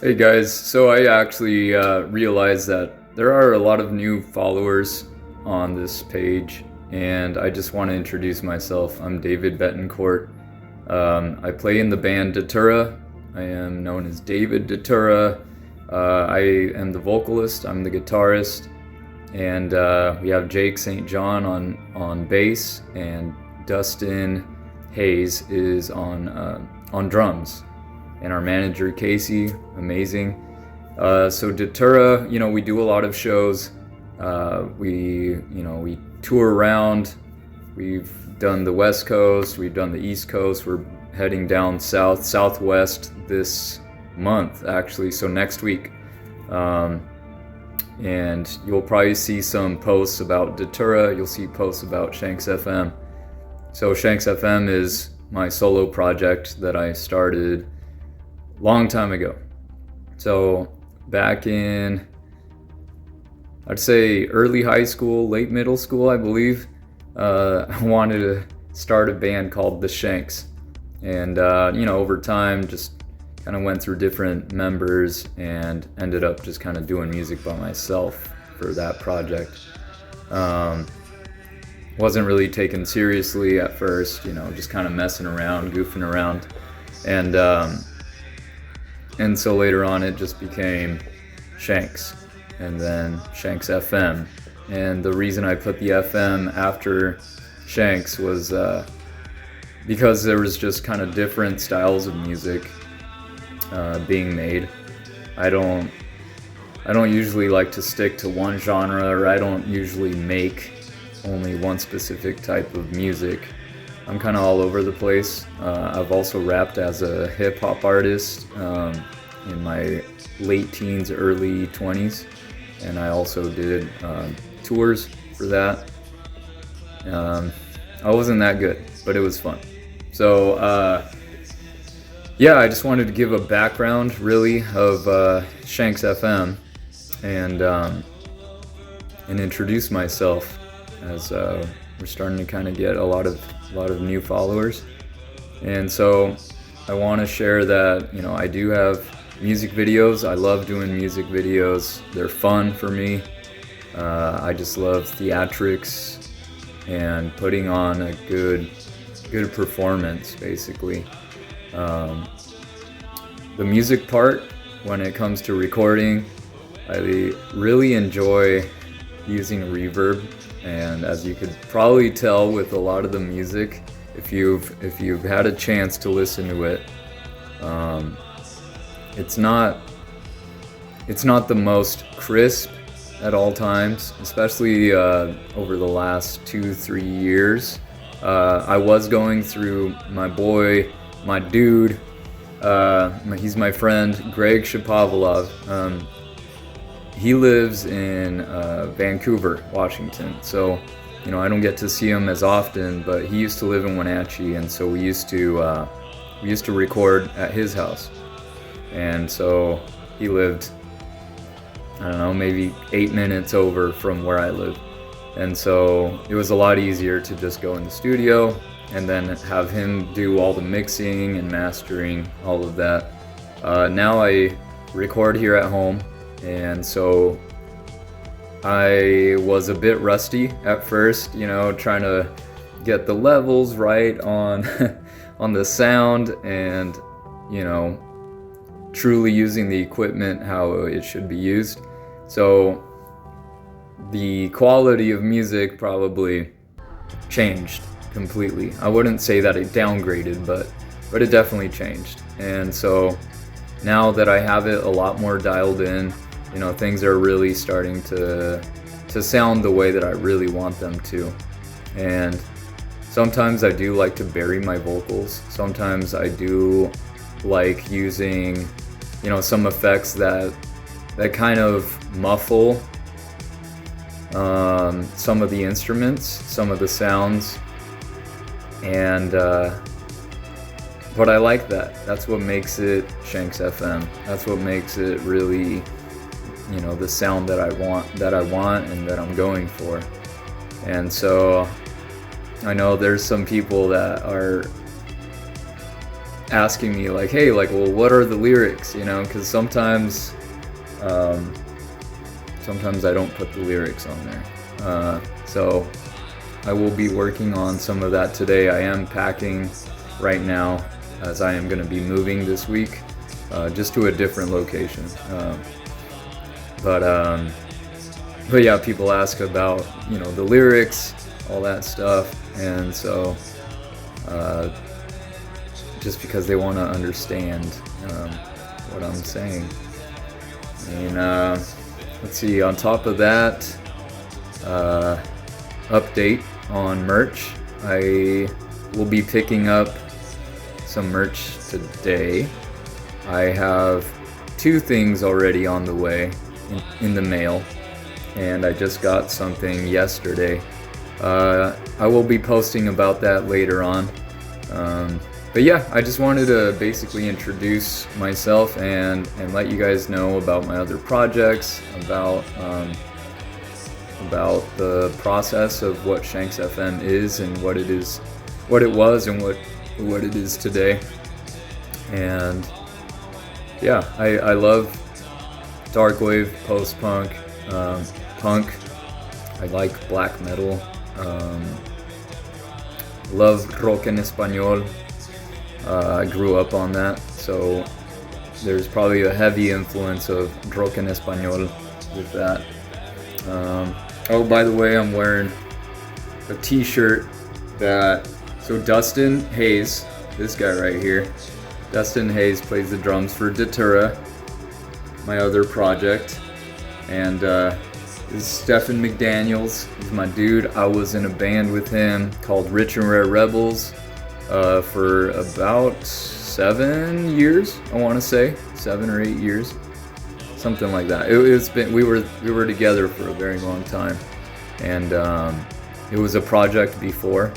Hey guys, so I actually realized that there are a lot of new followers on this page, and I just want to introduce myself. I'm David Betancourt. I play in the band Datura. I am known as David Datura. I am the vocalist, I'm the guitarist, and we have Jake St. John on bass, and Dustin Hayes is on drums. And our manager Casey, amazing. So Datura, we do a lot of shows. We tour around. We've done the West Coast, we've done the East Coast. We're heading down southwest this month, actually. So next week, and you'll probably see some posts about Datura. You'll see posts about SHANX FM. So SHANX FM is my solo project that I started long time ago. So back in, I'd say early high school, late middle school, I believe, I wanted to start a band called the SHANX. And over time, just kind of went through different members and ended up just kind of doing music by myself for that project. Wasn't really taken seriously at first, just kind of messing around, goofing around. And so later on it just became SHANX, and then SHANX FM. And the reason I put the FM after SHANX was because there was just kind of different styles of music being made. I don't usually like to stick to one genre, or I don't usually make only one specific type of music. I'm kind of all over the place. I've also rapped as a hip-hop artist in my late teens, early 20s, and I also did tours for that. I wasn't that good, but it was fun. So I just wanted to give a background, really, of SHANX FM and introduce myself, as we're starting to kind of get a lot of new followers. And so I want to share that I do have music videos. I love doing music videos. They're fun for me. I just love theatrics and putting on a good performance, basically. The music part, when it comes to recording, I really enjoy using reverb. And as you could probably tell with a lot of the music, if you've had a chance to listen to it, it's not the most crisp at all times, especially over the last 2-3 years. I was going through my dude, he's my friend, Greg Shapovalov. He lives in Vancouver, Washington. So, I don't get to see him as often, but he used to live in Wenatchee, and so we used to record at his house. And so he lived, I don't know, maybe 8 minutes over from where I live. And so it was a lot easier to just go in the studio and then have him do all the mixing and mastering, all of that. Now I record here at home. And so I was a bit rusty at first, trying to get the levels right on on the sound, and truly using the equipment how it should be used. So the quality of music probably changed completely. I wouldn't say that it downgraded, but it definitely changed. And so now that I have it a lot more dialed in, things are really starting to sound the way that I really want them to. And sometimes I do like to bury my vocals. Sometimes I do like using, some effects that kind of muffle some of the instruments, some of the sounds. And but I like that. That's what makes it SHANX FM. That's what makes it really, the sound that I want and that I'm going for. And so I know there's some people that are asking me like, hey, like, well, what are the lyrics? You know, because sometimes I don't put the lyrics on there. So I will be working on some of that today. I am packing right now as I am going to be moving this week, just to a different location. But yeah, people ask about, you know, the lyrics, all that stuff, and so just because they want to understand what I'm saying. And let's see, on top of that, update on merch. I will be picking up some merch today. I have 2 things already on the way in the mail, and I just got something yesterday. I will be posting about that later on. But yeah, I just wanted to basically introduce myself and let you guys know about my other projects, about the process of what SHANX FM is and what it is, what it was and what it is today. And yeah, I love darkwave, post-punk, punk. I like black metal. Love rock en español. I grew up on that, so there's probably a heavy influence of rock en español with that. Oh, by the way, I'm wearing a t-shirt so Dustin Hayes, this guy right here, Dustin Hayes plays the drums for Datura, my other project, and this is Stephen McDaniels. He's my dude. I was in a band with him called Rich and Rare Rebels for about 7 years, I want to say 7 or 8 years, something like that. We were together for a very long time, and it was a project before,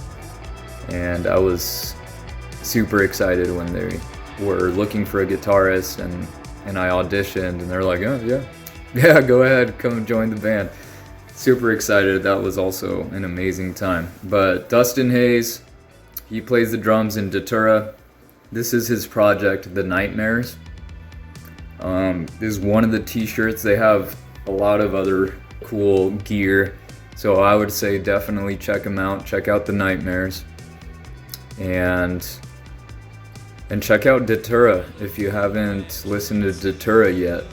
and I was super excited when they were looking for a guitarist, and I auditioned, and they're like, oh yeah, go ahead, come join the band. Super excited. That was also an amazing time. But Dustin Hayes, he plays the drums in Datura. This is his project, The Nightmares. This is one of the t-shirts. They have a lot of other cool gear, so I would say definitely check them out. Check out The Nightmares, and check out Datura if you haven't listened to Datura yet.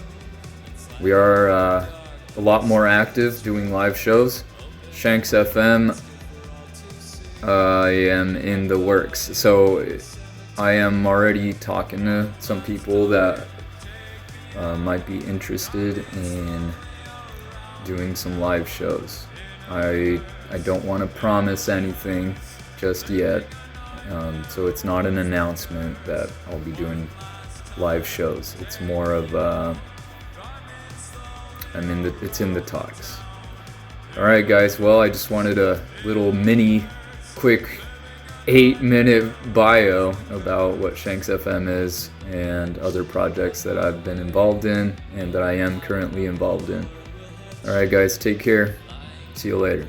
We are a lot more active doing live shows. SHANX FM, I am in the works, so I am already talking to some people that might be interested in doing some live shows. I don't want to promise anything just yet, so it's not an announcement that I'll be doing live shows. It's more of it's in the talks. Alright guys, well, I just wanted a little mini quick 8-minute bio about what SHANX FM is and other projects that I've been involved in and that I am currently involved in. Alright guys, take care. See you later.